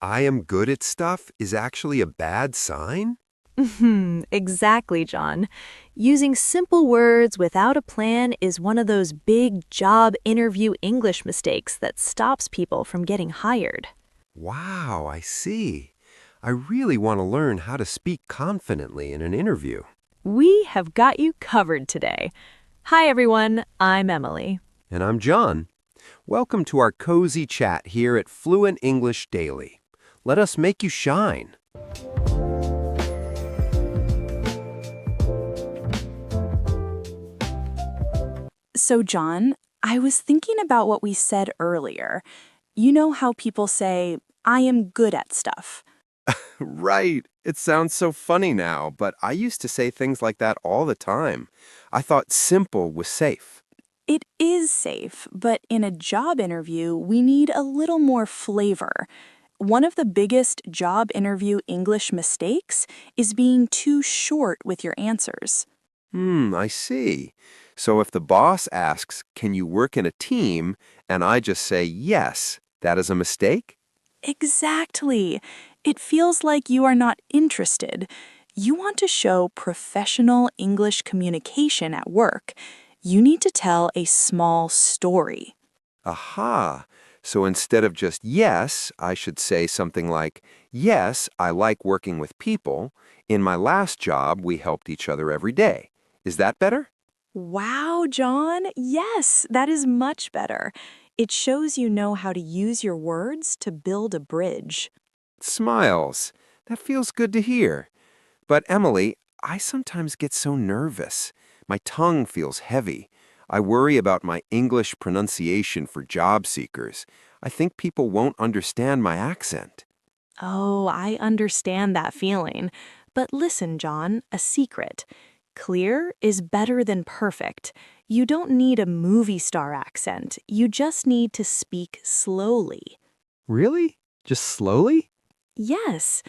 I am good at stuff is actually a bad sign? Exactly, John. Using simple words without a plan is one of those big job interview English mistakes that stops people from getting hired. Wow, I see. I really want to learn how to speak confidently in an interview. We have got you covered today. Hi, everyone. I'm Emily. And I'm John. Welcome to our cozy chat here at Fluent English Daily. Let us make you shine. So, John, I was thinking about what we said earlier. You know how people say, I am good at stuff. Right. It sounds so funny now, but I used to say things like that all the time. I thought simple was safe. It is safe, but in a job interview, we need a little more flavor. One of the biggest job interview English mistakes is being too short with your answers. I see. So if the boss asks, can you work in a team, and I just say yes, that is a mistake? Exactly. It feels like you are not interested. You want to show professional English communication at work. You need to tell a small story. Aha. So instead of just yes, I should say something like, yes, I like working with people. In my last job, we helped each other every day. Is that better? Wow, John. Yes, that is much better. It shows you know how to use your words to build a bridge. Smiles. That feels good to hear. But Emily, I sometimes get so nervous. My tongue feels heavy. I worry about my English pronunciation for job seekers. I think people won't understand my accent. Oh, I understand that feeling. But listen, John, a secret. Clear is better than perfect. You don't need a movie star accent. You just need to speak slowly. Really? Just slowly? Yes.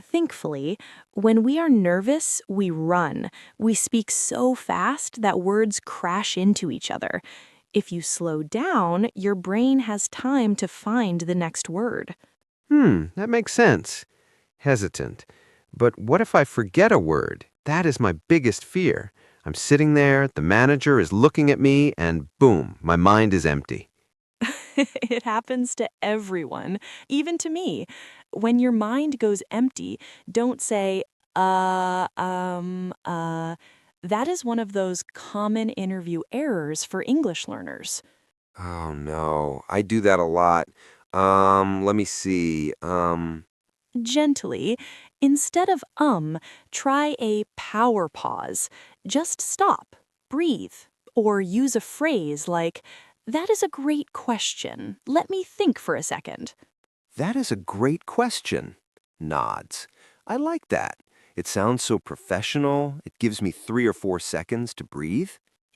Thankfully, when we are nervous, we run. We speak so fast that words crash into each other. If you slow down, your brain has time to find the next word. That makes sense. Hesitant. But what if I forget a word? That is my biggest fear. I'm sitting there, the manager is looking at me, and boom, my mind is empty. It happens to everyone, even to me. When your mind goes empty, don't say, uh, um, uh. That is one of those common interview errors for English learners. Oh no, I do that a lot. Let me see. Gently, instead of try a power pause. Just stop, breathe, or use a phrase like, that is a great question. Let me think for a second. That is a great question. Nods. I like that. It sounds so professional. It gives me 3 or 4 seconds to breathe.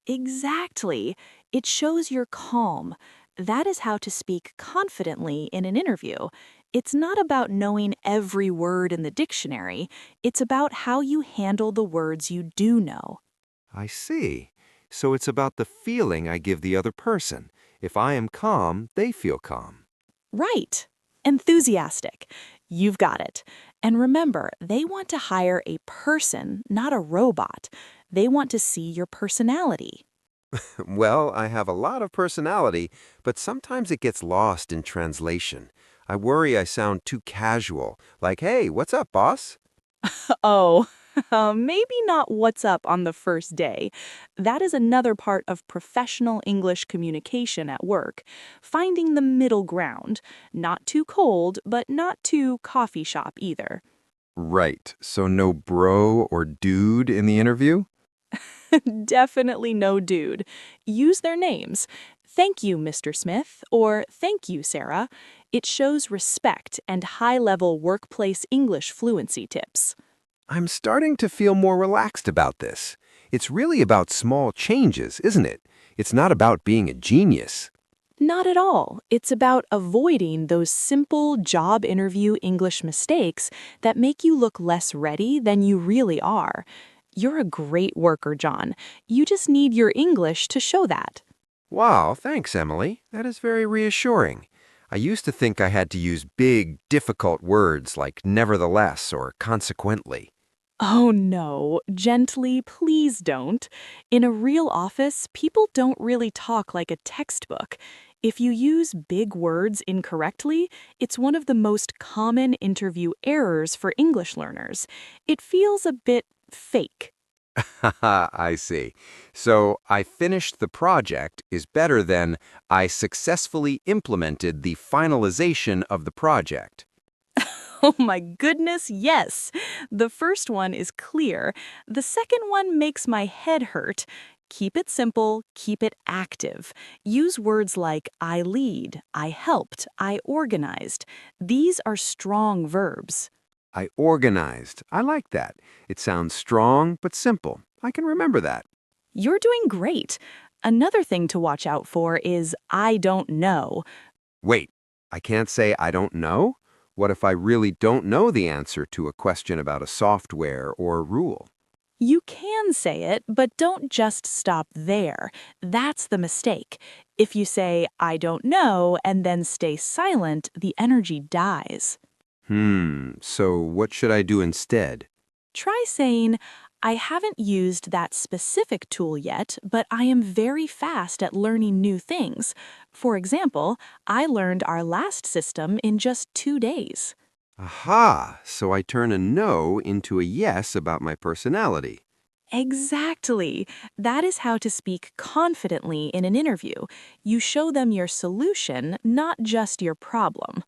Exactly. It shows you're calm. That is how to speak confidently in an interview. It's not about knowing every word in the dictionary. It's about how you handle the words you do know. I see. So it's about the feeling I give the other person. If I am calm, they feel calm. Right. Enthusiastic. You've got it. And remember, they want to hire a person, not a robot. They want to see your personality. Well, I have a lot of personality, but sometimes it gets lost in translation. I worry I sound too casual, like, hey, what's up, boss? Oh, maybe not what's up on the first day. That is another part of professional English communication at work. Finding the middle ground. Not too cold, but not too coffee shop either. Right. So no bro or dude in the interview? Definitely no dude. Use their names. Thank you, Mr. Smith, or thank you, Sarah. It shows respect and high-level workplace English fluency tips. I'm starting to feel more relaxed about this. It's really about small changes, isn't it? It's not about being a genius. Not at all. It's about avoiding those simple job interview English mistakes that make you look less ready than you really are. You're a great worker, John. You just need your English to show that. Wow, thanks, Emily. That is very reassuring. I used to think I had to use big, difficult words like nevertheless or consequently. Oh no, gently, please don't. In a real office, people don't really talk like a textbook. If you use big words incorrectly, it's one of the most common interview errors for English learners. It feels a bit fake. Haha, I see. So I finished the project is better than I successfully implemented the finalization of the project. Oh my goodness, yes. The first one is clear. The second one makes my head hurt. Keep it simple, keep it active. Use words like I lead, I helped, I organized. These are strong verbs. I organized. I like that. It sounds strong but simple. I can remember that. You're doing great. Another thing to watch out for is I don't know. Wait, I can't say I don't know? What if I really don't know the answer to a question about a software or a rule? You can say it, but don't just stop there. That's the mistake. If you say, I don't know, and then stay silent, the energy dies. So what should I do instead? Try saying, I haven't used that specific tool yet, but I am very fast at learning new things. For example, I learned our last system in just 2 days. Aha! So I turn a no into a yes about my personality. Exactly. That is how to speak confidently in an interview. You show them your solution, not just your problem.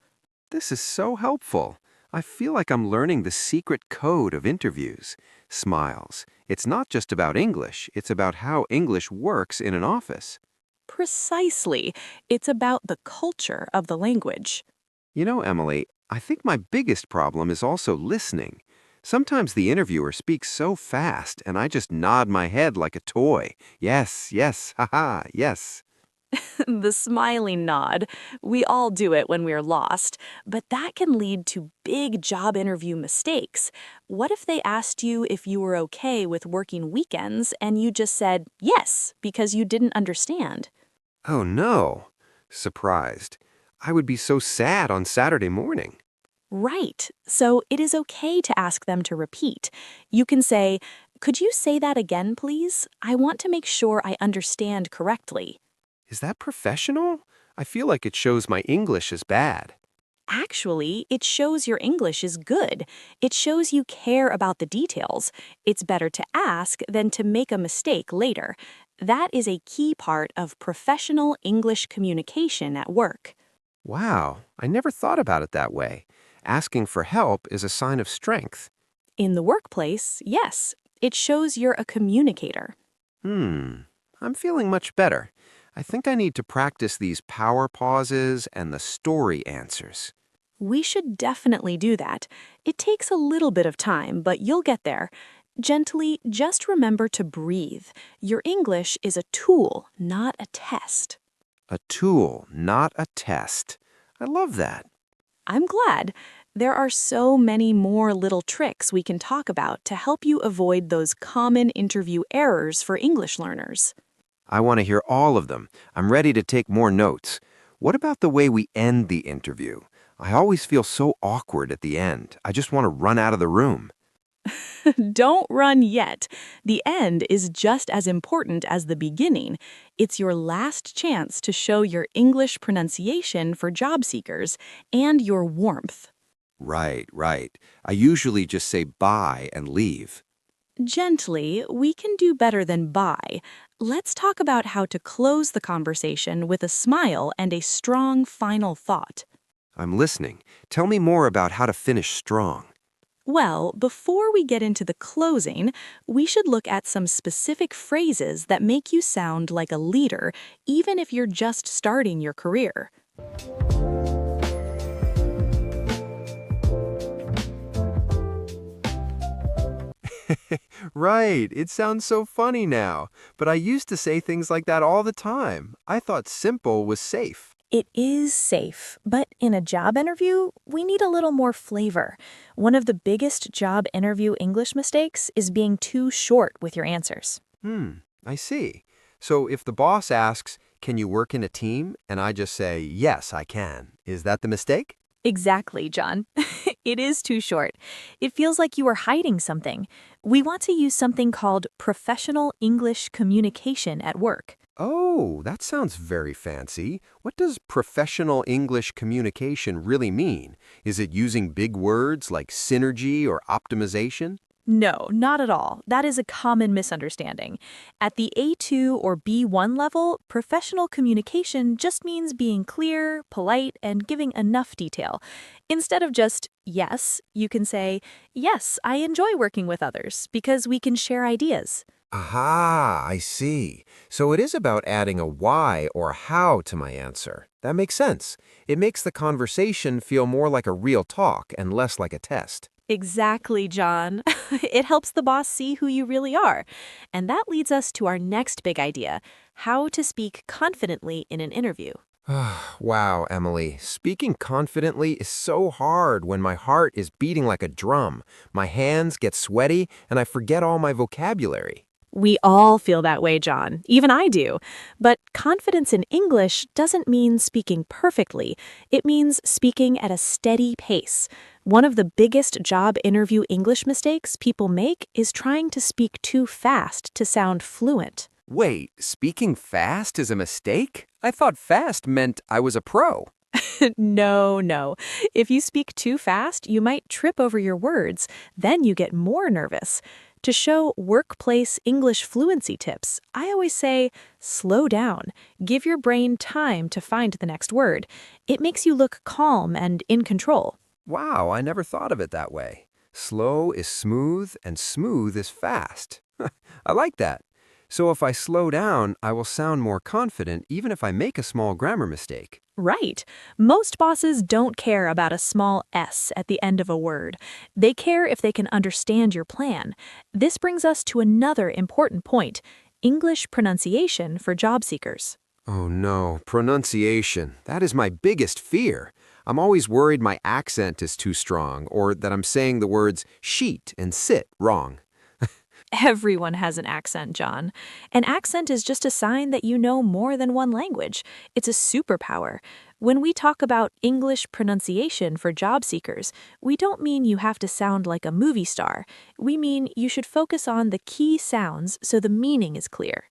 This is so helpful. I feel like I'm learning the secret code of interviews. Smiles. It's not just about English, it's about how English works in an office. Precisely. It's about the culture of the language. You know, Emily, I think my biggest problem is also listening. Sometimes the interviewer speaks so fast and I just nod my head like a toy. Yes, yes, haha, yes. The smiling nod. We all do it when we're lost, but that can lead to big job interview mistakes. What if they asked you if you were okay with working weekends and you just said yes because you didn't understand? Oh no. Surprised. I would be so sad on Saturday morning. Right. So it is okay to ask them to repeat. You can say, could you say that again, please? I want to make sure I understand correctly. Is that professional? I feel like it shows my English is bad. Actually, it shows your English is good. It shows you care about the details. It's better to ask than to make a mistake later. That is a key part of professional English communication at work. Wow, I never thought about it that way. Asking for help is a sign of strength. In the workplace, yes, it shows you're a communicator. I'm feeling much better. I think I need to practice these power pauses and the story answers. We should definitely do that. It takes a little bit of time, but you'll get there. Gently, just remember to breathe. Your English is a tool, not a test. A tool, not a test. I love that. I'm glad. There are so many more little tricks we can talk about to help you avoid those common interview errors for English learners. I want to hear all of them. I'm ready to take more notes. What about the way we end the interview? I always feel so awkward at the end. I just want to run out of the room. Don't run yet. The end is just as important as the beginning. It's your last chance to show your English pronunciation for job seekers and your warmth. Right, right. I usually just say bye and leave. Gently, we can do better than bye. Let's talk about how to close the conversation with a smile and a strong final thought. I'm listening. Tell me more about how to finish strong. Well, before we get into the closing, we should look at some specific phrases that make you sound like a leader, even if you're just starting your career. Right, it sounds so funny now, but I used to say things like that all the time. I thought simple was safe. It is safe, but in a job interview, we need a little more flavor. One of the biggest job interview English mistakes is being too short with your answers. I see. So if the boss asks, "Can you work in a team?" and I just say, "Yes, I can." Is that the mistake? Exactly, John. It is too short. It feels like you are hiding something. We want to use something called professional English communication at work. Oh, that sounds very fancy. What does professional English communication really mean? Is it using big words like synergy or optimization? No, not at all. That is a common misunderstanding. At the A2 or B1 level, professional communication just means being clear, polite, and giving enough detail. Instead of just, yes, you can say, yes, I enjoy working with others because we can share ideas. Aha, I see. So it is about adding a why or a how to my answer. That makes sense. It makes the conversation feel more like a real talk and less like a test. Exactly, John. It helps the boss see who you really are. And that leads us to our next big idea, how to speak confidently in an interview. Wow, Emily. Speaking confidently is so hard when my heart is beating like a drum. My hands get sweaty and I forget all my vocabulary. We all feel that way, John. Even I do. But confidence in English doesn't mean speaking perfectly. It means speaking at a steady pace. One of the biggest job interview English mistakes people make is trying to speak too fast to sound fluent. Wait, speaking fast is a mistake? I thought fast meant I was a pro. No, no. If you speak too fast, you might trip over your words. Then you get more nervous. To show workplace English fluency tips, I always say, slow down. Give your brain time to find the next word. It makes you look calm and in control. Wow, I never thought of it that way. Slow is smooth and smooth is fast. I like that. So if I slow down, I will sound more confident even if I make a small grammar mistake. Right. Most bosses don't care about a small S at the end of a word. They care if they can understand your plan. This brings us to another important point, English pronunciation for job seekers. Oh no, pronunciation. That is my biggest fear. I'm always worried my accent is too strong or that I'm saying the words sheet and sit wrong. Everyone has an accent, John. An accent is just a sign that you know more than one language. It's a superpower. When we talk about English pronunciation for job seekers, we don't mean you have to sound like a movie star. We mean you should focus on the key sounds so the meaning is clear.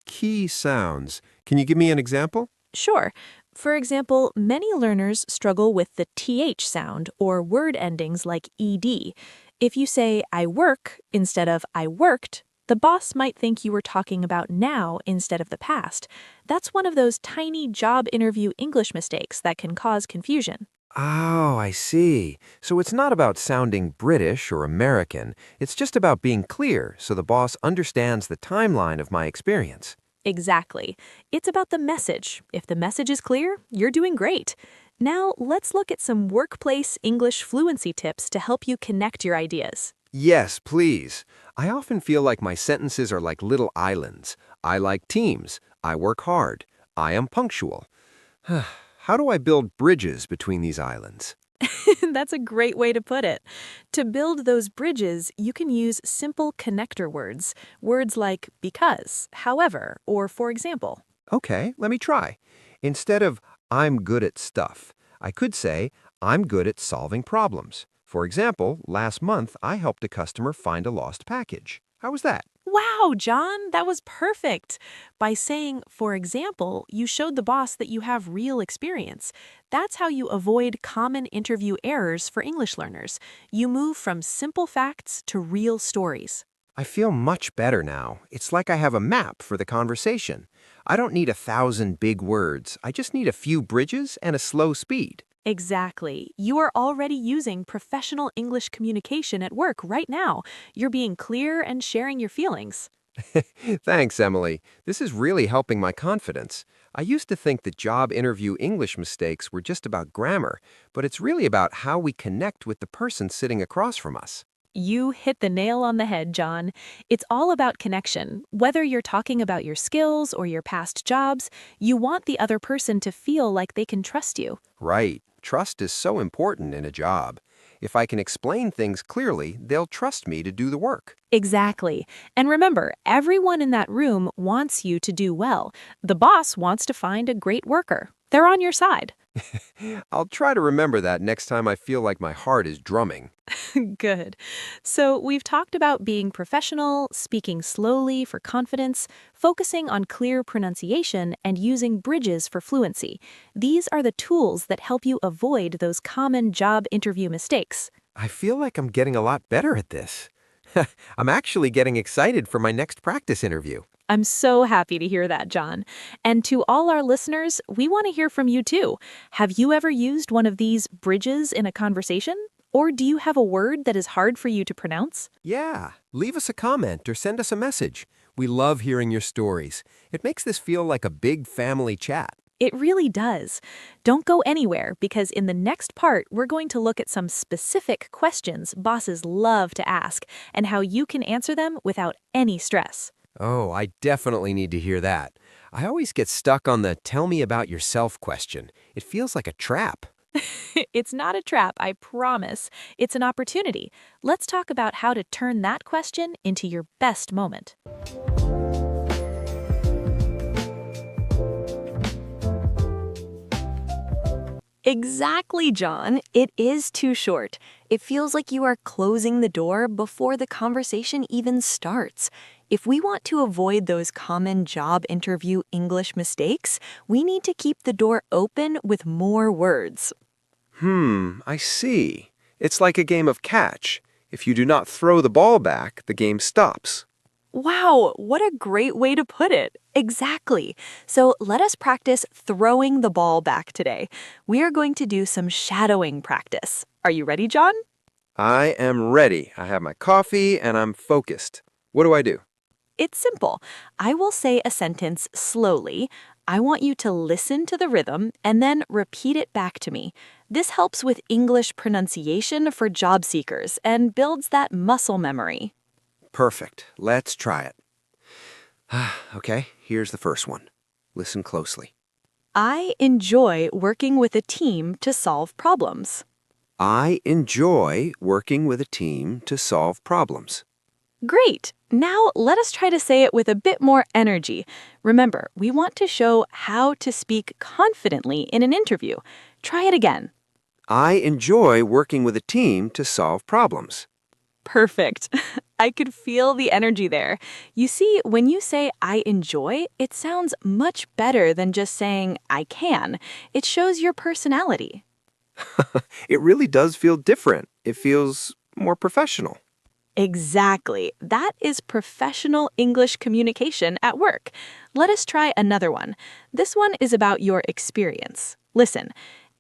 Key sounds. Can you give me an example? Sure. For example, many learners struggle with the TH sound or word endings like ED. If you say, I work, instead of I worked, the boss might think you were talking about now instead of the past. That's one of those tiny job interview English mistakes that can cause confusion. Oh, I see. So it's not about sounding British or American. It's just about being clear so the boss understands the timeline of my experience. Exactly. It's about the message. If the message is clear, you're doing great. Now, let's look at some workplace English fluency tips to help you connect your ideas. Yes, please. I often feel like my sentences are like little islands. I like teams. I work hard. I am punctual. How do I build bridges between these islands? That's a great way to put it. To build those bridges, you can use simple connector words. Words like because, however, or for example. Okay, let me try. Instead of I'm good at stuff, I could say I'm good at solving problems. For example, last month I helped a customer find a lost package. How was that? Wow, John, that was perfect. By saying, for example, you showed the boss that you have real experience. That's how you avoid common interview errors for English learners. You move from simple facts to real stories. I feel much better now. It's like I have a map for the conversation. I don't need 1,000 big words. I just need a few bridges and a slow speed. Exactly. You are already using professional English communication at work right now. You're being clear and sharing your feelings. Thanks, Emily. This is really helping my confidence. I used to think that job interview English mistakes were just about grammar, but it's really about how we connect with the person sitting across from us. You hit the nail on the head, John. It's all about connection. Whether you're talking about your skills or your past jobs, you want the other person to feel like they can trust you. Right. Trust is so important in a job. If I can explain things clearly, they'll trust me to do the work. Exactly. And remember, everyone in that room wants you to do well. The boss wants to find a great worker. They're on your side. I'll try to remember that next time I feel like my heart is drumming. Good. So we've talked about being professional, speaking slowly for confidence, focusing on clear pronunciation, and using bridges for fluency. These are the tools that help you avoid those common job interview mistakes. I feel like I'm getting a lot better at this. I'm actually getting excited for my next practice interview. I'm so happy to hear that, John. And to all our listeners, we want to hear from you too. Have you ever used one of these bridges in a conversation? Or do you have a word that is hard for you to pronounce? Yeah, leave us a comment or send us a message. We love hearing your stories. It makes this feel like a big family chat. It really does. Don't go anywhere because in the next part, we're going to look at some specific questions bosses love to ask and how you can answer them without any stress. Oh, I definitely need to hear that. I always get stuck on the tell me about yourself question. It feels like a trap. It's not a trap, I promise. It's an opportunity. Let's talk about how to turn that question into your best moment. Exactly, John. It is too short. It feels like you are closing the door before the conversation even starts. If we want to avoid those common job interview English mistakes, we need to keep the door open with more words. I see. It's like a game of catch. If you do not throw the ball back, the game stops. Wow, what a great way to put it. Exactly. So let us practice throwing the ball back today. We are going to do some shadowing practice. Are you ready, John? I am ready. I have my coffee and I'm focused. What do I do? It's simple. I will say a sentence slowly. I want you to listen to the rhythm and then repeat it back to me. This helps with English pronunciation for job seekers and builds that muscle memory. Perfect. Let's try it. Okay, here's the first one. Listen closely. I enjoy working with a team to solve problems. I enjoy working with a team to solve problems. Great! Now let us try to say it with a bit more energy. Remember, we want to show how to speak confidently in an interview. Try it again. I enjoy working with a team to solve problems. Perfect. I could feel the energy there. You see, when you say I enjoy, it sounds much better than just saying I can. It shows your personality. It really does feel different. It feels more professional. Exactly. That is professional English communication at work. Let us try another one. This one is about your experience. Listen,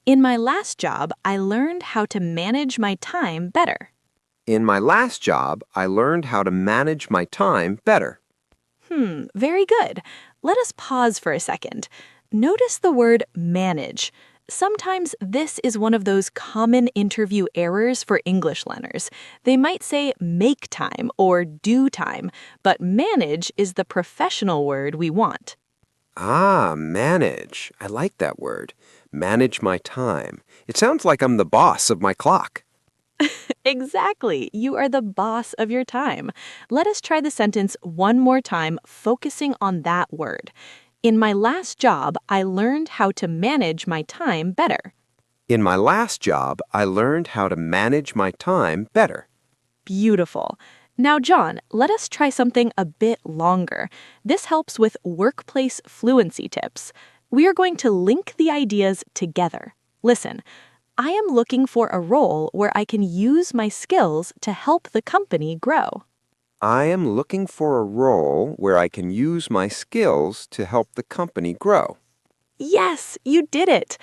in my last job, I learned how to manage my time better. In my last job, I learned how to manage my time better. Very good. Let us pause for a second. Notice the word manage. Sometimes this is one of those common interview errors for English learners. They might say make time or do time, but manage is the professional word we want. Ah, manage. I like that word. Manage my time. It sounds like I'm the boss of my clock. Exactly. You are the boss of your time. Let us try the sentence one more time, focusing on that word. In my last job, I learned how to manage my time better. In my last job, I learned how to manage my time better. Beautiful. Now, John, let us try something a bit longer. This helps with workplace fluency tips. We are going to link the ideas together. Listen, I am looking for a role where I can use my skills to help the company grow. I am looking for a role where I can use my skills to help the company grow. Yes, you did it.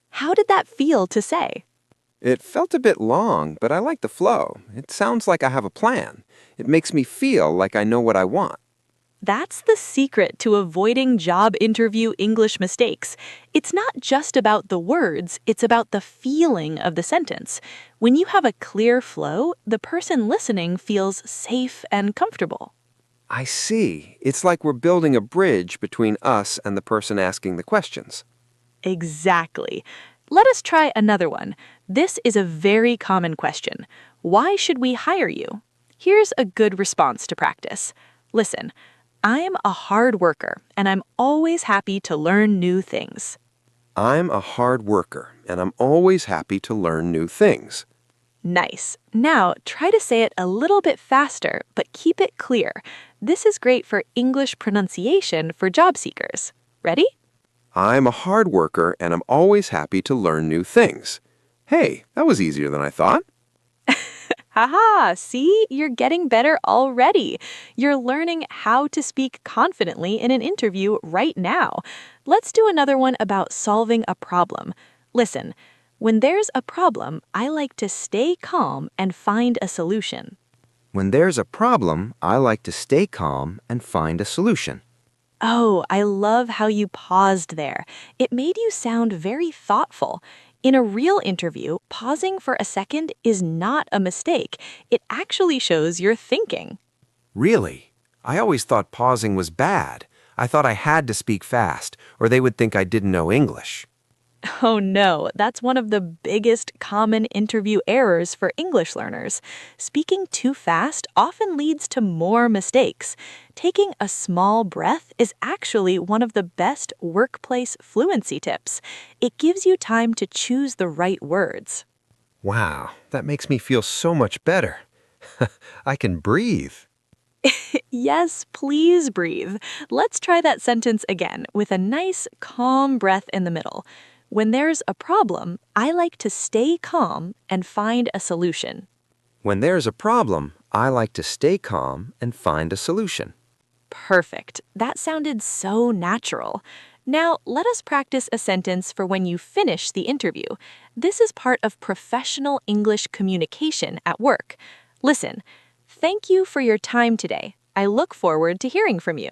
How did that feel to say? It felt a bit long, but I like the flow. It sounds like I have a plan. It makes me feel like I know what I want. That's the secret to avoiding job interview English mistakes. It's not just about the words, it's about the feeling of the sentence. When you have a clear flow, the person listening feels safe and comfortable. I see. It's like we're building a bridge between us and the person asking the questions. Exactly. Let us try another one. This is a very common question. Why should we hire you? Here's a good response to practice. Listen, I'm a hard worker and I'm always happy to learn new things. I'm a hard worker, and I'm always happy to learn new things. Nice. Now try to say it a little bit faster, but keep it clear. This is great for English pronunciation for job seekers. Ready? I'm a hard worker, and I'm always happy to learn new things. Hey, that was easier than I thought. Haha, see, you're getting better already. You're learning how to speak confidently in an interview right now. Let's do another one about solving a problem. Listen, when there's a problem, I like to stay calm and find a solution. When there's a problem, I like to stay calm and find a solution. Oh, I love how you paused there. It made you sound very thoughtful. In a real interview, pausing for a second is not a mistake. It actually shows you're thinking. Really? I always thought pausing was bad. I thought I had to speak fast, or they would think I didn't know English. Oh no, that's one of the biggest common interview errors for English learners. Speaking too fast often leads to more mistakes. Taking a small breath is actually one of the best workplace fluency tips. It gives you time to choose the right words. Wow, that makes me feel so much better. I can breathe. Yes, please breathe. Let's try that sentence again with a nice, calm breath in the middle. When there's a problem, I like to stay calm and find a solution. When there's a problem, I like to stay calm and find a solution. Perfect. That sounded so natural. Now, let us practice a sentence for when you finish the interview. This is part of professional English communication at work. Listen, thank you for your time today. I look forward to hearing from you.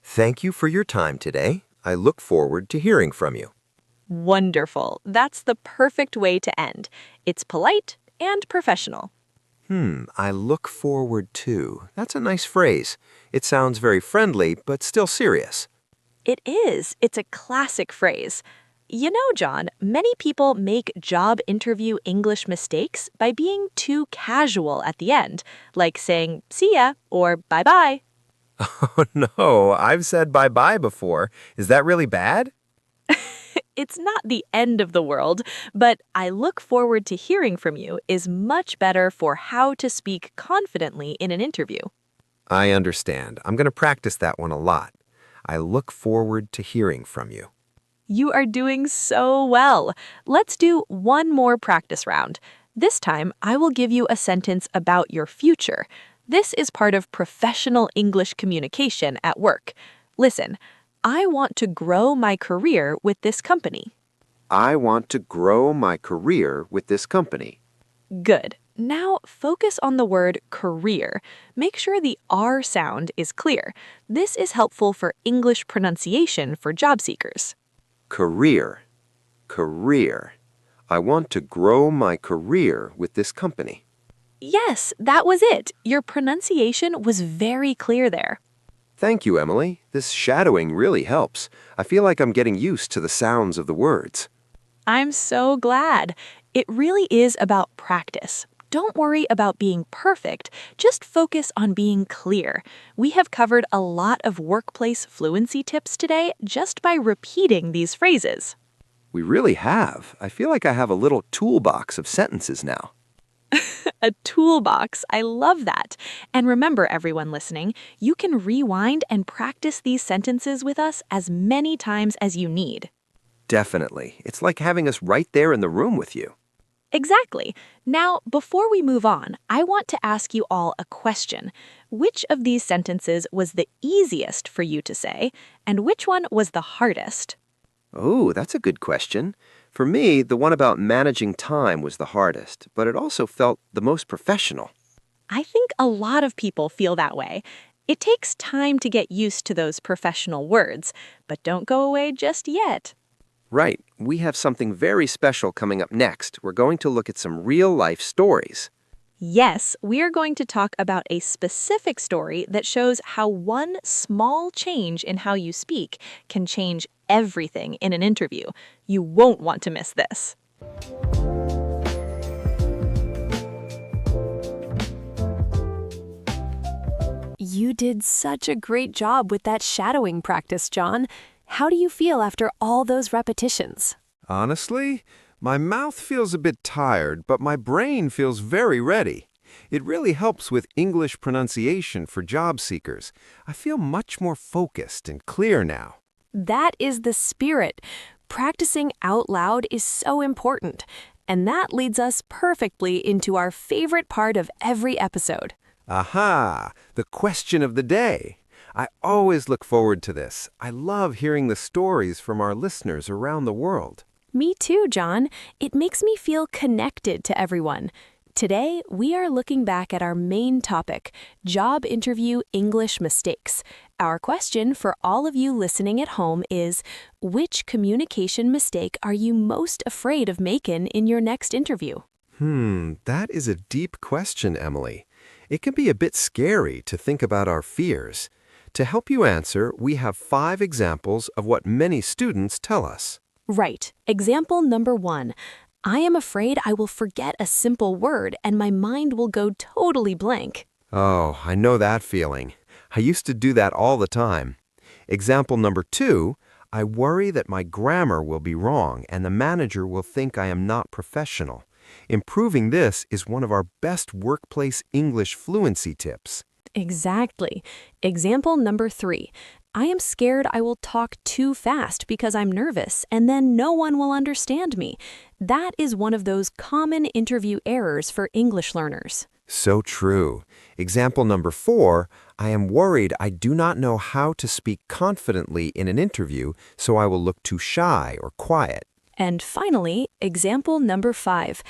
Thank you for your time today. I look forward to hearing from you. Wonderful. That's the perfect way to end. It's polite and professional. I look forward to. That's a nice phrase. It sounds very friendly, but still serious. It is. It's a classic phrase. You know, John, many people make job interview English mistakes by being too casual at the end, like saying, see ya, or bye-bye. Oh no, I've said bye-bye before. Is that really bad? It's not the end of the world, but I look forward to hearing from you is much better for how to speak confidently in an interview. I understand. I'm going to practice that one a lot. I look forward to hearing from you. You are doing so well. Let's do one more practice round. This time, I will give you a sentence about your future. This is part of professional English communication at work. Listen, I want to grow my career with this company. I want to grow my career with this company. Good. Now focus on the word career. Make sure the R sound is clear. This is helpful for English pronunciation for job seekers. Career. Career. I want to grow my career with this company. Yes, that was it. Your pronunciation was very clear there. Thank you, Emily. This shadowing really helps. I feel like I'm getting used to the sounds of the words. I'm so glad. It really is about practice. Don't worry about being perfect. Just focus on being clear. We have covered a lot of workplace fluency tips today just by repeating these phrases. We really have. I feel like I have a little toolbox of sentences now. A toolbox. I love that. And remember, everyone listening, you can rewind and practice these sentences with us as many times as you need. Definitely. It's like having us right there in the room with you. Exactly. Now, before we move on, I want to ask you all a question. Which of these sentences was the easiest for you to say, and which one was the hardest? Oh, that's a good question. For me, the one about managing time was the hardest, but it also felt the most professional. I think a lot of people feel that way. It takes time to get used to those professional words, but don't go away just yet. Right. We have something very special coming up next. We're going to look at some real-life stories. Yes, we are going to talk about a specific story that shows how one small change in how you speak can change everything in an interview. You won't want to miss this. You did such a great job with that shadowing practice, John. How do you feel after all those repetitions? Honestly, my mouth feels a bit tired, but my brain feels very ready. It really helps with English pronunciation for job seekers. I feel much more focused and clear now. That is the spirit. Practicing out loud is so important, and that leads us perfectly into our favorite part of every episode. Aha! The question of the day. I always look forward to this. I love hearing the stories from our listeners around the world. Me too, John. It makes me feel connected to everyone. Today, we are looking back at our main topic, job interview English mistakes. Our question for all of you listening at home is, which communication mistake are you most afraid of making in your next interview? That is a deep question, Emily. It can be a bit scary to think about our fears. To help you answer, we have 5 examples of what many students tell us. Right. Example number 1. I am afraid I will forget a simple word and my mind will go totally blank. Oh, I know that feeling. I used to do that all the time. Example number 2, I worry that my grammar will be wrong and the manager will think I am not professional. Improving this is one of our best workplace English fluency tips. Exactly. Example number 3. I am scared I will talk too fast because I'm nervous and then no one will understand me. That is one of those common interview errors for English learners. So true. Example number 4, I am worried I do not know how to speak confidently in an interview, so I will look too shy or quiet. And finally, example number 5.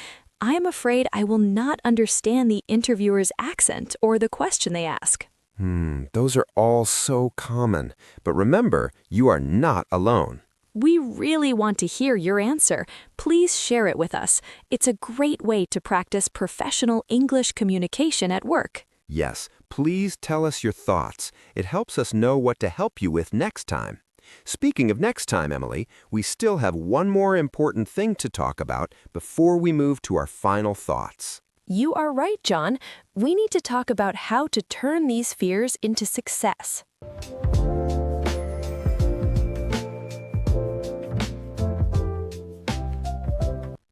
I am afraid I will not understand the interviewer's accent or the question they ask. Those are all so common. But remember, you are not alone. We really want to hear your answer. Please share it with us. It's a great way to practice professional English communication at work. Yes, please tell us your thoughts. It helps us know what to help you with next time. Speaking of next time, Emily, we still have one more important thing to talk about before we move to our final thoughts. You are right, John. We need to talk about how to turn these fears into success.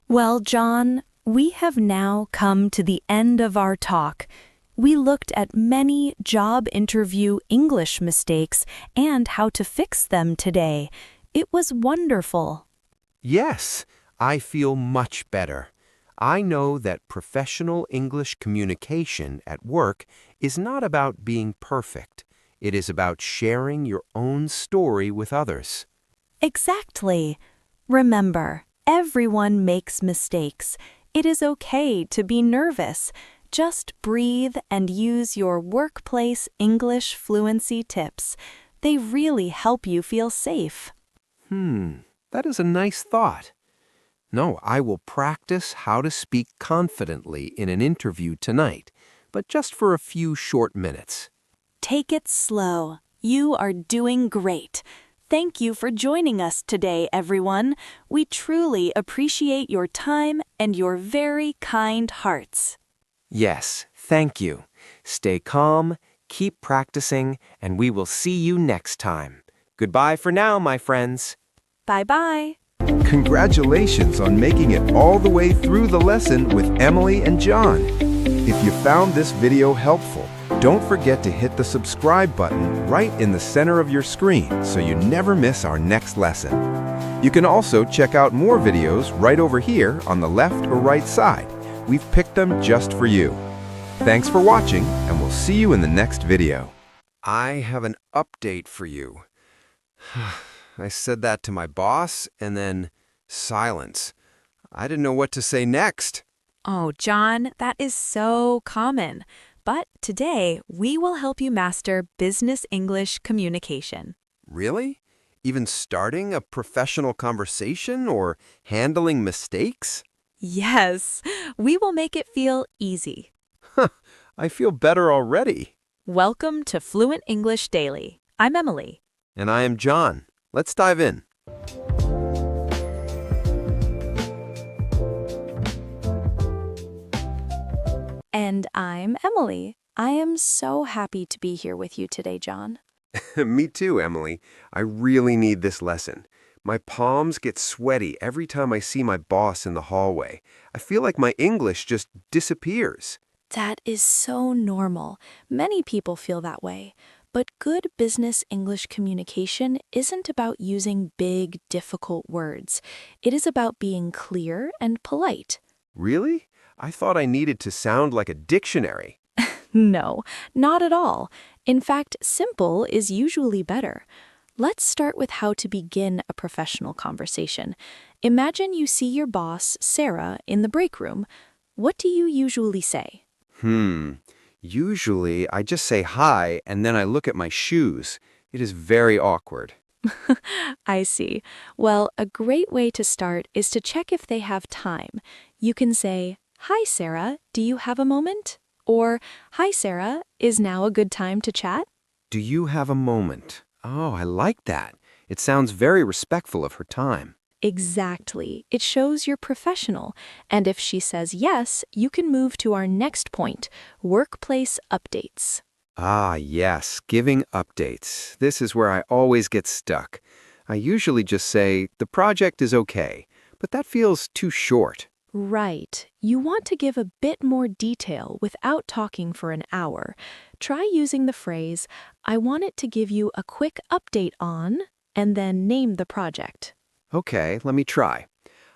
Well, John, we have now come to the end of our talk. We looked at many job interview English mistakes and how to fix them today. It was wonderful. Yes, I feel much better. I know that professional English communication at work is not about being perfect. It is about sharing your own story with others. Exactly. Remember, everyone makes mistakes. It is okay to be nervous. Just breathe and use your workplace English fluency tips. They really help you feel safe. That is a nice thought. No, I will practice how to speak confidently in an interview tonight, but just for a few short minutes. Take it slow. You are doing great. Thank you for joining us today, everyone. We truly appreciate your time and your very kind hearts. Yes, thank you. Stay calm, keep practicing, and we will see you next time. Goodbye for now, my friends. Bye-bye. Congratulations on making it all the way through the lesson with Emily and John. If you found this video helpful, don't forget to hit the subscribe button right in the center of your screen so you never miss our next lesson. You can also check out more videos right over here on the left or right side. We've picked them just for you. Thanks for watching, and we'll see you in the next video. I have an update for you. I said that to my boss, and then silence. I didn't know what to say next. Oh, John, that is so common. But today, we will help you master business English communication. Really? Even starting a professional conversation or handling mistakes? Yes, we will make it feel easy. I feel better already. Welcome to Fluent English Daily. I'm Emily. And I am John. Let's dive in. And I'm Emily. I am so happy to be here with you today, John. Me too, Emily. I really need this lesson. My palms get sweaty every time I see my boss in the hallway. I feel like my English just disappears. That is so normal. Many people feel that way. But good business English communication isn't about using big, difficult words. It is about being clear and polite. Really? I thought I needed to sound like a dictionary. No, not at all. In fact, simple is usually better. Let's start with how to begin a professional conversation. Imagine you see your boss, Sarah, in the break room. What do you usually say? Usually, I just say hi and then I look at my shoes. It is very awkward. I see. Well, a great way to start is to check if they have time. You can say, "Hi, Sarah, do you have a moment?" Or, "Hi, Sarah, is now a good time to chat?" Do you have a moment? Oh, I like that. It sounds very respectful of her time. Exactly. It shows you're professional. And if she says yes, you can move to our next point, workplace updates. Ah, yes, giving updates. This is where I always get stuck. I usually just say, the project is okay, but that feels too short. Right. You want to give a bit more detail without talking for an hour. Try using the phrase, "I wanted to give you a quick update on," and then name the project. Okay, let me try.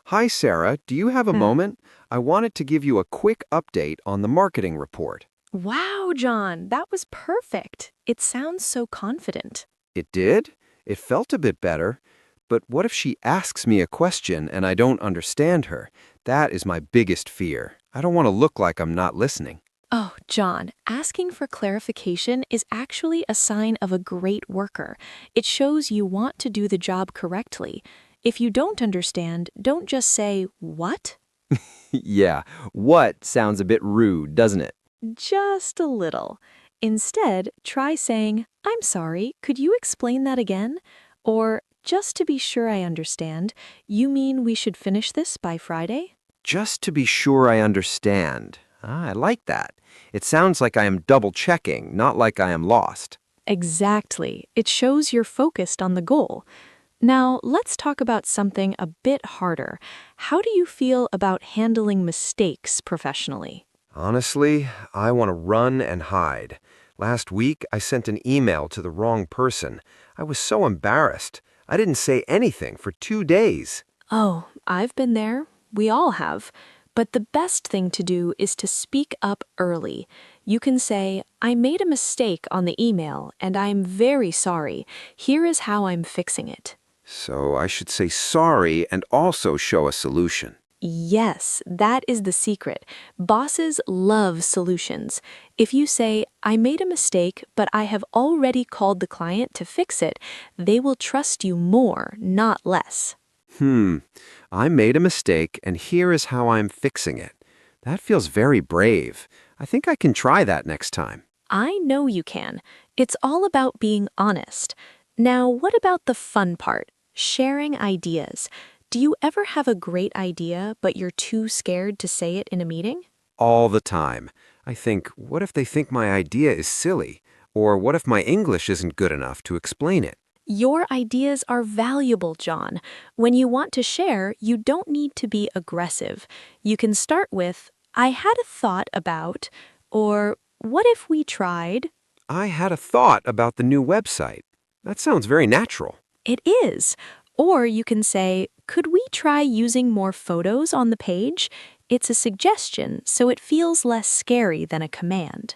Hi, Sarah, do you have a moment? I wanted to give you a quick update on the marketing report. Wow, John, that was perfect. It sounds so confident. It did? It felt a bit better. But what if she asks me a question and I don't understand her? That is my biggest fear. I don't want to look like I'm not listening. Oh, John, asking for clarification is actually a sign of a great worker. It shows you want to do the job correctly. If you don't understand, don't just say, "What?" Yeah, what sounds a bit rude, doesn't it? Just a little. Instead, try saying, "I'm sorry, could you explain that again?" Or, "Just to be sure I understand, you mean we should finish this by Friday?" Just to be sure I understand. Ah, I like that. It sounds like I am double-checking, not like I am lost. Exactly. It shows you're focused on the goal. Now, let's talk about something a bit harder. How do you feel about handling mistakes professionally? Honestly, I want to run and hide. Last week, I sent an email to the wrong person. I was so embarrassed. I didn't say anything for 2 days. Oh, I've been there. We all have. But the best thing to do is to speak up early. You can say, "I made a mistake on the email, and I'm very sorry. Here is how I'm fixing it." So I should say sorry and also show a solution. Yes, that is the secret. Bosses love solutions. If you say, "I made a mistake, but I have already called the client to fix it," they will trust you more, not less. I made a mistake and here is how I'm fixing it. That feels very brave. I think I can try that next time. I know you can. It's all about being honest. Now, what about the fun part? Sharing ideas. Do you ever have a great idea, but you're too scared to say it in a meeting? All the time. I think, what if they think my idea is silly? Or what if my English isn't good enough to explain it? Your ideas are valuable, John. When you want to share, you don't need to be aggressive. You can start with, "I had a thought about," or "What if we tried?" I had a thought about the new website. That sounds very natural. It is. Or you can say, "Could we try using more photos on the page?" It's a suggestion, so it feels less scary than a command.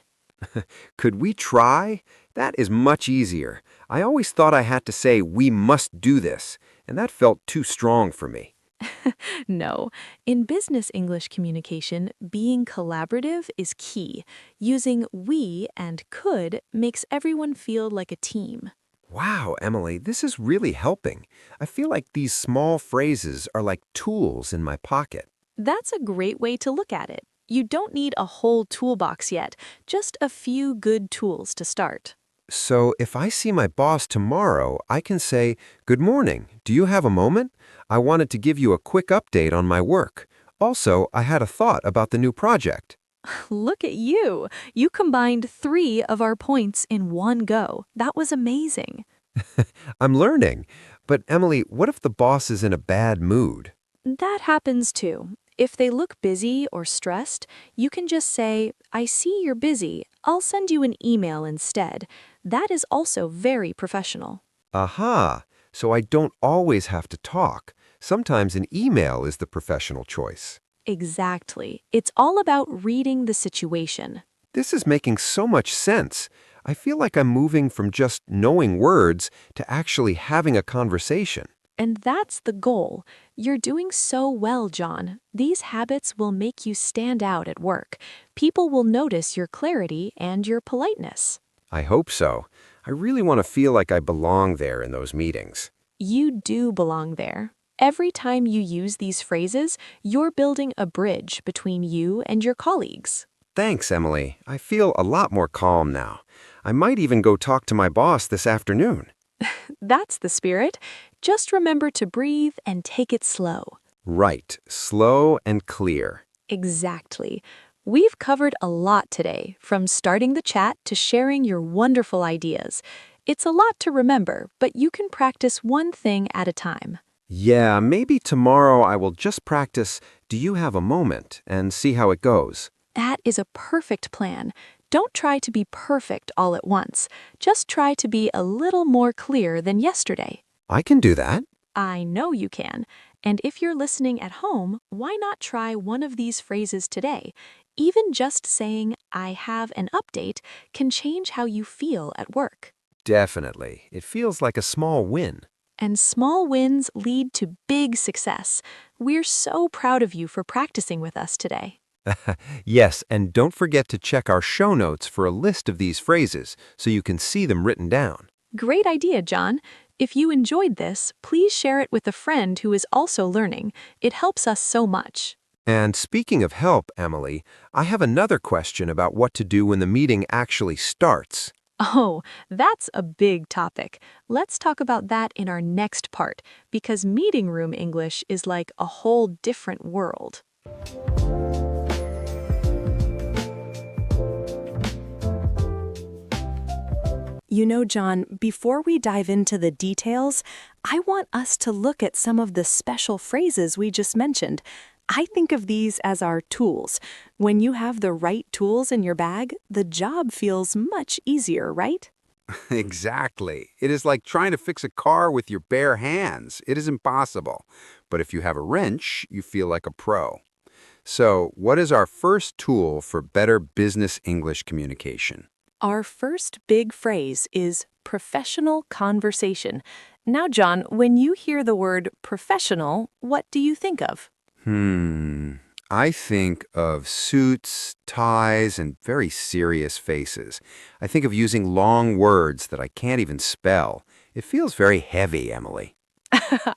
Could we try? That is much easier. I always thought I had to say, we must do this, and that felt too strong for me. No. In business English communication, being collaborative is key. Using "we" and "could" makes everyone feel like a team. Wow, Emily, this is really helping. I feel like these small phrases are like tools in my pocket. That's a great way to look at it. You don't need a whole toolbox yet, just a few good tools to start. So if I see my boss tomorrow, I can say, "Good morning. Do you have a moment? I wanted to give you a quick update on my work. Also, I had a thought about the new project." Look at you. You combined 3 of our points in one go. That was amazing. I'm learning. But Emily, what if the boss is in a bad mood? That happens too. If they look busy or stressed, you can just say, I see you're busy. I'll send you an email instead. That is also very professional. Aha! So I don't always have to talk. Sometimes an email is the professional choice. Exactly. It's all about reading the situation. This is making so much sense. I feel like I'm moving from just knowing words to actually having a conversation. And that's the goal. You're doing so well, John. These habits will make you stand out at work. People will notice your clarity and your politeness. I hope so. I really want to feel like I belong there in those meetings. You do belong there. Every time you use these phrases, you're building a bridge between you and your colleagues. Thanks, Emily. I feel a lot more calm now. I might even go talk to my boss this afternoon. That's the spirit. Just remember to breathe and take it slow. Right. Slow and clear. Exactly. We've covered a lot today, from starting the chat to sharing your wonderful ideas. It's a lot to remember, but you can practice one thing at a time. Yeah, maybe tomorrow I will just practice, "Do you have a moment?" and see how it goes. That is a perfect plan. Don't try to be perfect all at once. Just try to be a little more clear than yesterday. I can do that. I know you can. And if you're listening at home, why not try one of these phrases today? Even just saying, I have an update, can change how you feel at work. Definitely. It feels like a small win. And small wins lead to big success. We're so proud of you for practicing with us today. Yes, and don't forget to check our show notes for a list of these phrases so you can see them written down. Great idea, John. If you enjoyed this, please share it with a friend who is also learning. It helps us so much. And speaking of help, Emily, I have another question about what to do when the meeting actually starts. Oh, that's a big topic. Let's talk about that in our next part, because meeting room English is like a whole different world. You know, John, before we dive into the details, I want us to look at some of the special phrases we just mentioned. I think of these as our tools. When you have the right tools in your bag, the job feels much easier, right? Exactly. It is like trying to fix a car with your bare hands. It is impossible. But if you have a wrench, you feel like a pro. So, what is our first tool for better business English communication? Our first big phrase is professional conversation. Now, John, when you hear the word professional, what do you think of? I think of suits, ties, and very serious faces. I think of using long words that I can't even spell. It feels very heavy, Emily.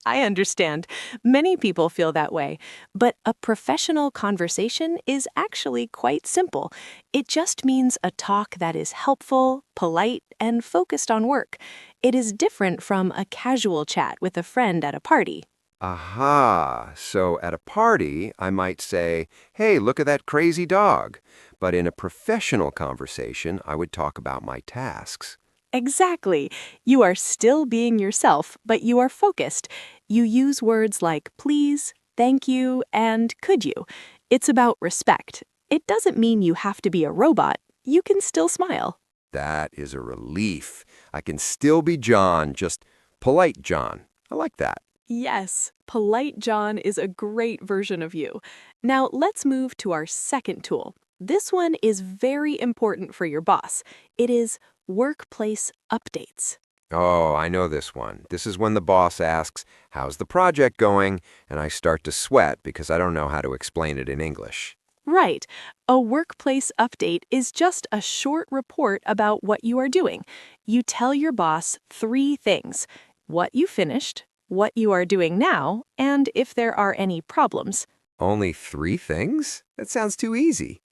I understand. Many people feel that way. But a professional conversation is actually quite simple. It just means a talk that is helpful, polite, and focused on work. It is different from a casual chat with a friend at a party. Aha! So at a party, I might say, "Hey, look at that crazy dog." But in a professional conversation, I would talk about my tasks. Exactly. You are still being yourself, but you are focused. You use words like please, thank you, and could you. It's about respect. It doesn't mean you have to be a robot. You can still smile. That is a relief. I can still be John, just polite John. I like that. Yes, polite John is a great version of you. Now let's move to our second tool. This one is very important for your boss. It is workplace updates. Oh, I know this one. This is when the boss asks, "How's the project going?" And I start to sweat because I don't know how to explain it in English. Right. A workplace update is just a short report about what you are doing. You tell your boss 3 things: what you finished, what you are doing now, and if there are any problems. Only 3 things? That sounds too easy.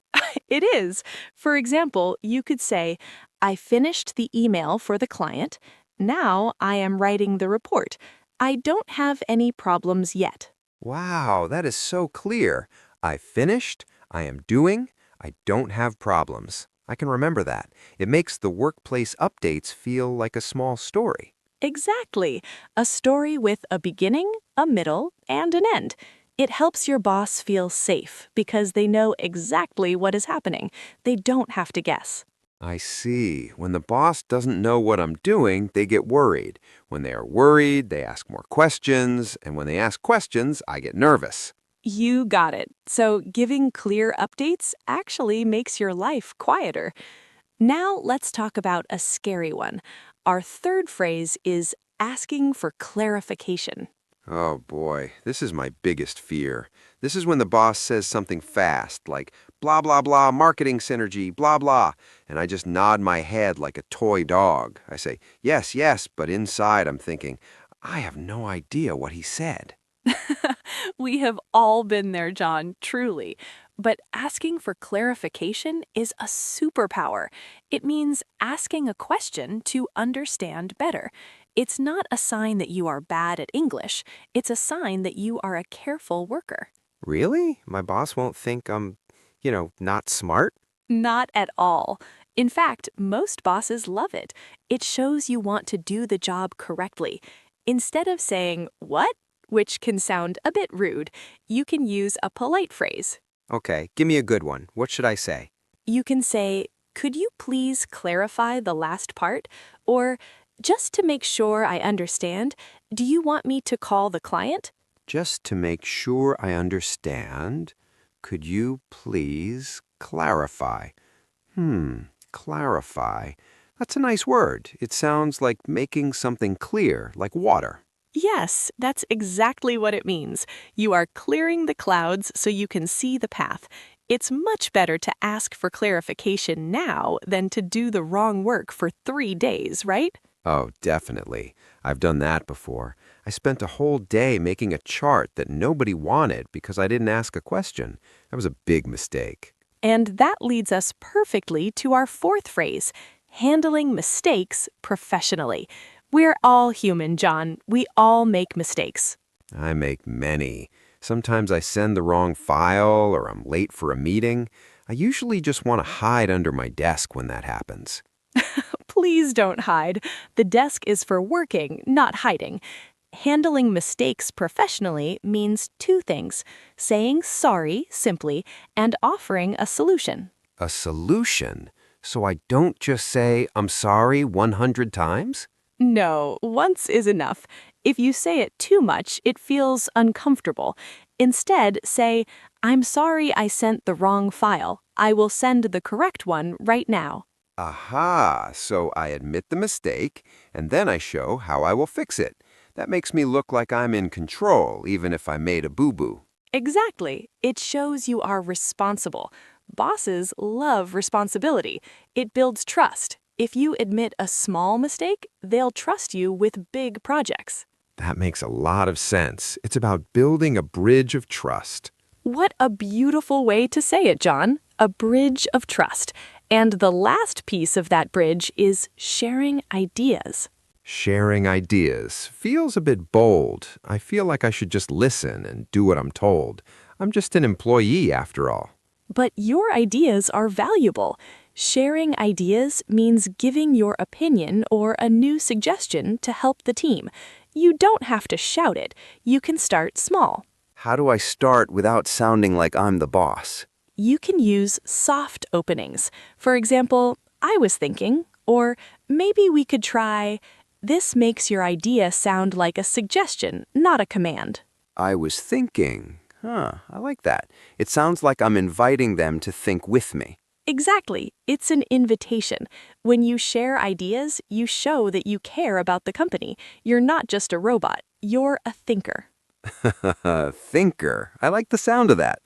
It is. For example, you could say, I finished the email for the client. Now I am writing the report. I don't have any problems yet. Wow, that is so clear. I finished, I am doing, I don't have problems. I can remember that. It makes the workplace updates feel like a small story. Exactly. A story with a beginning, a middle, and an end. It helps your boss feel safe because they know exactly what is happening. They don't have to guess. I see. When the boss doesn't know what I'm doing, they get worried. When they are worried, they ask more questions, and when they ask questions, I get nervous. You got it. So giving clear updates actually makes your life quieter. Now let's talk about a scary one. Our third phrase is asking for clarification. Oh boy, this is my biggest fear. This is when the boss says something fast, like blah blah blah, marketing synergy, blah blah, and I just nod my head like a toy dog. I say, yes, yes, but inside I'm thinking, I have no idea what he said. We have all been there, John, truly. But asking for clarification is a superpower. It means asking a question to understand better. It's not a sign that you are bad at English. It's a sign that you are a careful worker. Really? My boss won't think I'm not smart? Not at all. In fact, most bosses love it. It shows you want to do the job correctly. Instead of saying, "What?" which can sound a bit rude, you can use a polite phrase. Okay, give me a good one. What should I say? You can say, "Could you please clarify the last part?" Or, "Just to make sure I understand, do you want me to call the client?" Just to make sure I understand, could you please clarify? Clarify. That's a nice word. It sounds like making something clear, like water. Yes, that's exactly what it means. You are clearing the clouds so you can see the path. It's much better to ask for clarification now than to do the wrong work for 3 days, right? Oh, definitely. I've done that before. I spent a whole day making a chart that nobody wanted because I didn't ask a question. That was a big mistake. And that leads us perfectly to our fourth phrase, handling mistakes professionally. We're all human, John. We all make mistakes. I make many. Sometimes I send the wrong file or I'm late for a meeting. I usually just want to hide under my desk when that happens. Please don't hide. The desk is for working, not hiding. Handling mistakes professionally means two things, saying sorry simply and offering a solution. A solution? So I don't just say, I'm sorry 100 times? No, once is enough. If you say it too much, it feels uncomfortable. Instead, say, I'm sorry I sent the wrong file. I will send the correct one right now. Aha, so I admit the mistake, and then I show how I will fix it. That makes me look like I'm in control, even if I made a boo-boo. Exactly. It shows you are responsible. Bosses love responsibility. It builds trust. If you admit a small mistake, they'll trust you with big projects. That makes a lot of sense. It's about building a bridge of trust. What a beautiful way to say it, John. A bridge of trust. And the last piece of that bridge is sharing ideas. Sharing ideas feels a bit bold. I feel like I should just listen and do what I'm told. I'm just an employee after all. But your ideas are valuable. Sharing ideas means giving your opinion or a new suggestion to help the team. You don't have to shout it. You can start small. How do I start without sounding like I'm the boss? You can use soft openings. For example, I was thinking, or maybe we could try, this makes your idea sound like a suggestion, not a command. I was thinking. I like that. It sounds like I'm inviting them to think with me. Exactly. It's an invitation. When you share ideas, you show that you care about the company. You're not just a robot. You're a thinker. Thinker. I like the sound of that.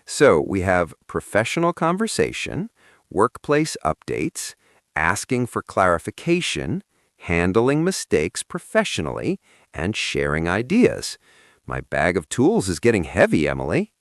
So we have professional conversation, workplace updates, asking for clarification, handling mistakes professionally, and sharing ideas. My bag of tools is getting heavy, Emily.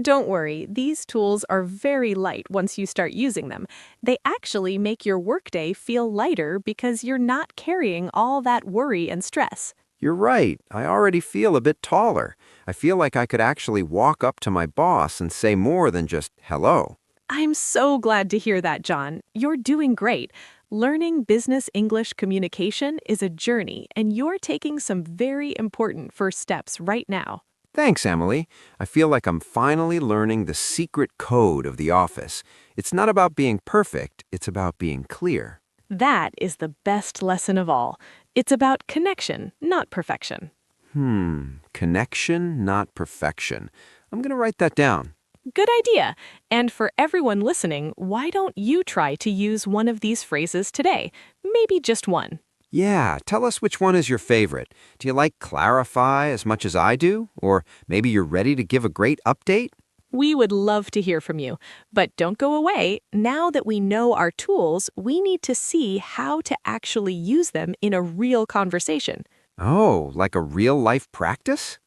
Don't worry, these tools are very light once you start using them. They actually make your workday feel lighter because you're not carrying all that worry and stress. You're right. I already feel a bit taller. I feel like I could actually walk up to my boss and say more than just hello. I'm so glad to hear that, John. You're doing great. Learning business English communication is a journey, and you're taking some very important first steps right now. Thanks, Emily. I feel like I'm finally learning the secret code of the office. It's not about being perfect, it's about being clear. That is the best lesson of all. It's about connection, not perfection. Connection, not perfection. I'm going to write that down. Good idea. And for everyone listening, why don't you try to use one of these phrases today? Maybe just one. Yeah, tell us which one is your favorite. Do you like clarify as much as I do? Or maybe you're ready to give a great update? We would love to hear from you. But don't go away. Now that we know our tools, we need to see how to actually use them in a real conversation. Oh, like a real-life practice?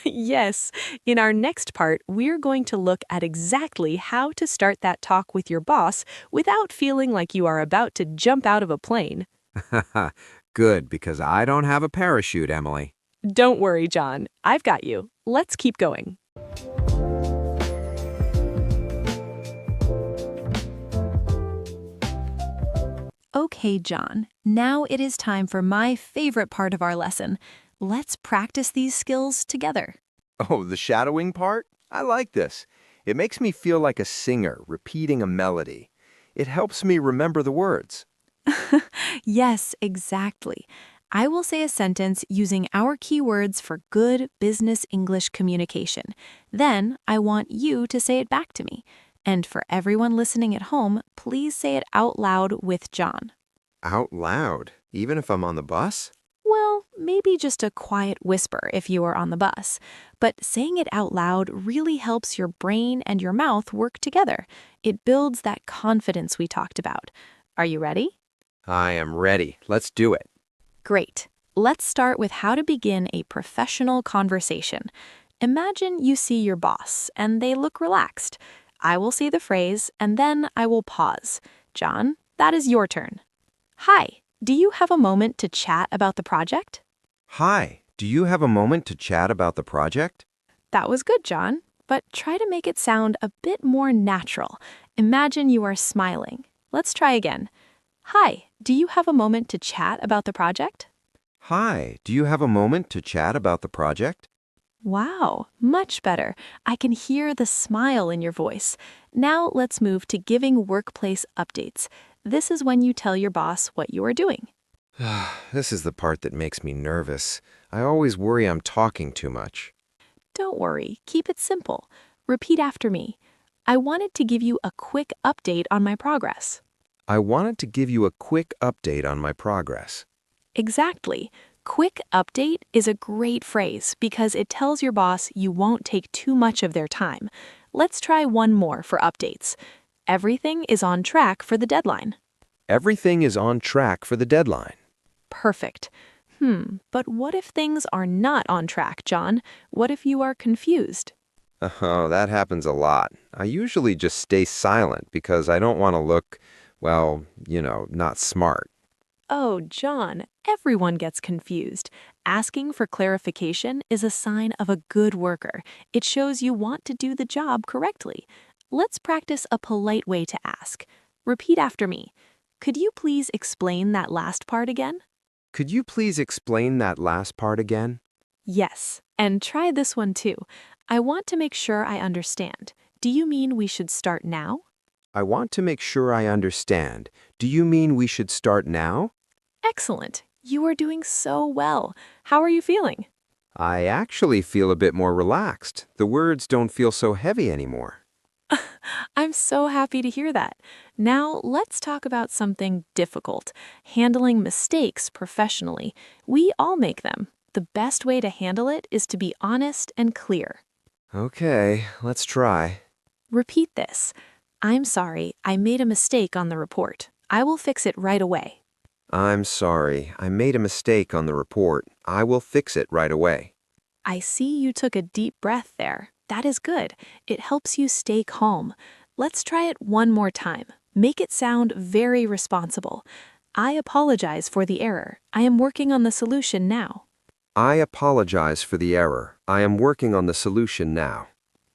Yes. In our next part, we're going to look at exactly how to start that talk with your boss without feeling like you are about to jump out of a plane. Good, because I don't have a parachute, Emily. Don't worry, John. I've got you. Let's keep going. Okay, John, now it is time for my favorite part of our lesson. Let's practice these skills together. Oh, the shadowing part? I like this. It makes me feel like a singer repeating a melody. It helps me remember the words. Yes, exactly. I will say a sentence using our keywords for good business English communication. Then I want you to say it back to me. And for everyone listening at home, please say it out loud with John. Out loud? Even if I'm on the bus? Well, maybe just a quiet whisper if you are on the bus. But saying it out loud really helps your brain and your mouth work together. It builds that confidence we talked about. Are you ready? I am ready. Let's do it. Great. Let's start with how to begin a professional conversation. Imagine you see your boss and they look relaxed. I will say the phrase and then I will pause. John, that is your turn. Hi, do you have a moment to chat about the project? Hi, do you have a moment to chat about the project? That was good, John, but try to make it sound a bit more natural. Imagine you are smiling. Let's try again. Hi, do you have a moment to chat about the project? Hi, do you have a moment to chat about the project? Wow, much better. I can hear the smile in your voice. Now let's move to giving workplace updates. This is when you tell your boss what you are doing. This is the part that makes me nervous. I always worry I'm talking too much. Don't worry, keep it simple. Repeat after me. I wanted to give you a quick update on my progress. I wanted to give you a quick update on my progress. Exactly. Quick update is a great phrase because it tells your boss you won't take too much of their time. Let's try one more for updates. Everything is on track for the deadline. Everything is on track for the deadline. Perfect. But what if things are not on track, John? What if you are confused? Oh, that happens a lot. I usually just stay silent because I don't want to look, well, not smart. Oh, John, everyone gets confused. Asking for clarification is a sign of a good worker. It shows you want to do the job correctly. Let's practice a polite way to ask. Repeat after me. Could you please explain that last part again? Could you please explain that last part again? Yes, and try this one too. I want to make sure I understand. Do you mean we should start now? I want to make sure I understand. Do you mean we should start now? Excellent. You are doing so well. How are you feeling? I actually feel a bit more relaxed. The words don't feel so heavy anymore. I'm so happy to hear that. Now, let's talk about something difficult, handling mistakes professionally. We all make them. The best way to handle it is to be honest and clear. Okay, let's try. Repeat this. I'm sorry, I made a mistake on the report. I will fix it right away. I'm sorry. I made a mistake on the report. I will fix it right away. I see you took a deep breath there. That is good. It helps you stay calm. Let's try it one more time. Make it sound very responsible. I apologize for the error. I am working on the solution now. I apologize for the error. I am working on the solution now.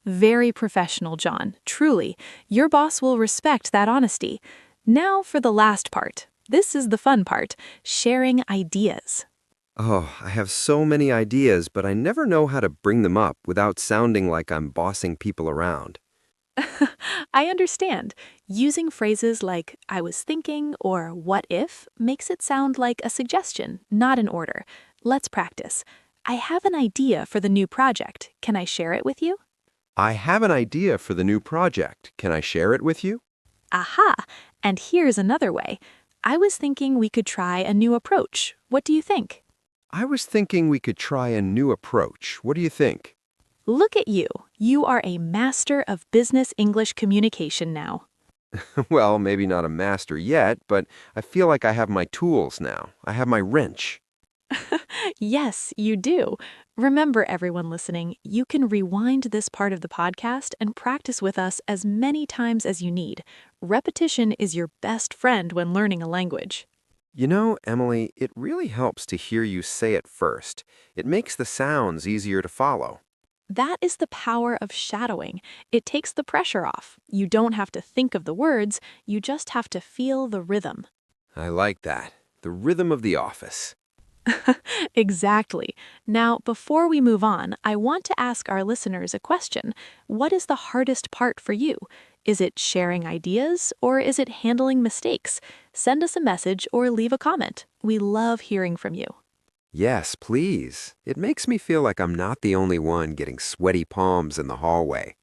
Very professional, John. Truly, your boss will respect that honesty. Now for the last part. This is the fun part, sharing ideas. Oh, I have so many ideas, but I never know how to bring them up without sounding like I'm bossing people around. I understand. Using phrases like I was thinking or what if makes it sound like a suggestion, not an order. Let's practice. I have an idea for the new project. Can I share it with you? I have an idea for the new project. Can I share it with you? Aha! And here's another way. I was thinking we could try a new approach. What do you think? I was thinking we could try a new approach. What do you think? Look at you. You are a master of business English communication now. Well, maybe not a master yet, but I feel like I have my tools now. I have my wrench. Yes, you do. Remember, everyone listening, you can rewind this part of the podcast and practice with us as many times as you need. Repetition is your best friend when learning a language. You know, Emily, it really helps to hear you say it first. It makes the sounds easier to follow. That is the power of shadowing. It takes the pressure off. You don't have to think of the words, you just have to feel the rhythm. I like that. The rhythm of the office. Exactly. Now, before we move on, I want to ask our listeners a question. What is the hardest part for you? Is it sharing ideas or is it handling mistakes? Send us a message or leave a comment. We love hearing from you. Yes, please. It makes me feel like I'm not the only one getting sweaty palms in the hallway.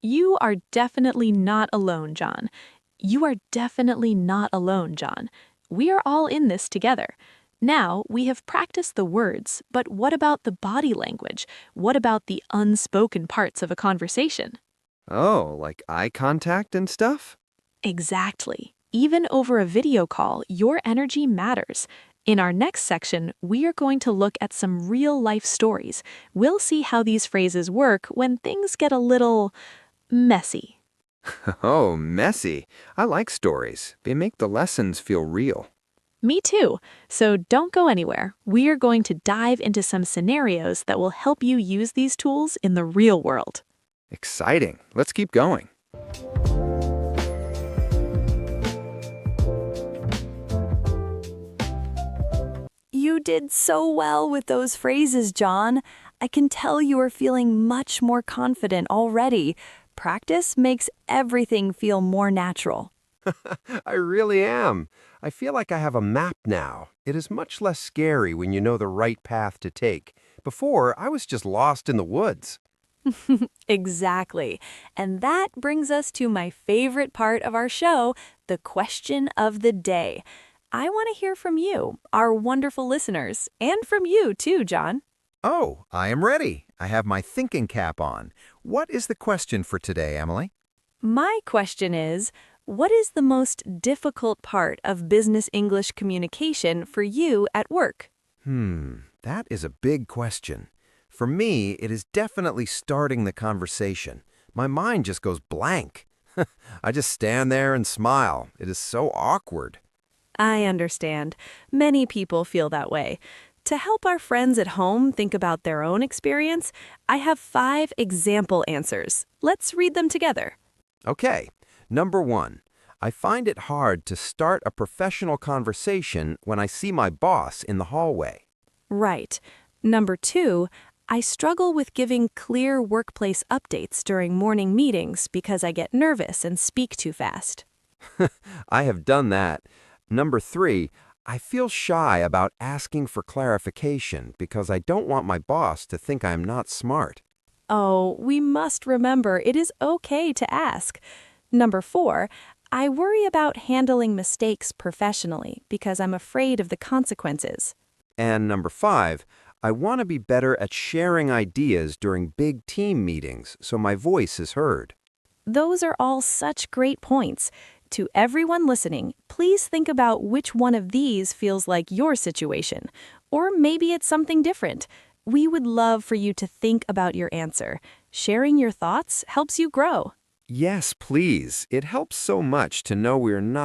You are definitely not alone, John. You are definitely not alone, John. We are all in this together. Now, we have practiced the words, but what about the body language? What about the unspoken parts of a conversation? Oh, like eye contact and stuff? Exactly. Even over a video call, your energy matters. In our next section, we are going to look at some real-life stories. We'll see how these phrases work when things get a little messy. Oh, messy. I like stories. They make the lessons feel real. Me too. So don't go anywhere. We are going to dive into some scenarios that will help you use these tools in the real world. Exciting. Let's keep going. You did so well with those phrases, John. I can tell you are feeling much more confident already. Practice makes everything feel more natural. I really am. I feel like I have a map now. It is much less scary when you know the right path to take. Before, I was just lost in the woods. Exactly. And that brings us to my favorite part of our show, the question of the day. I want to hear from you, our wonderful listeners, and from you too, John. Oh, I am ready. I have my thinking cap on. What is the question for today, Emily? My question is, what is the most difficult part of business English communication for you at work? That is a big question. For me, it is definitely starting the conversation. My mind just goes blank. I just stand there and smile. It is so awkward. I understand. Many people feel that way. To help our friends at home think about their own experience, I have 5 example answers. Let's read them together. Okay, number 1. I find it hard to start a professional conversation when I see my boss in the hallway. Right. Number 2, I struggle with giving clear workplace updates during morning meetings because I get nervous and speak too fast. I have done that. Number 3, I feel shy about asking for clarification because I don't want my boss to think I'm not smart. Oh, we must remember it is okay to ask. Number 4, I worry about handling mistakes professionally because I'm afraid of the consequences. And number 5, I want to be better at sharing ideas during big team meetings so my voice is heard. Those are all such great points. To everyone listening, please think about which one of these feels like your situation. Or maybe it's something different. We would love for you to think about your answer. Sharing your thoughts helps you grow. Yes, please. It helps so much to know we're not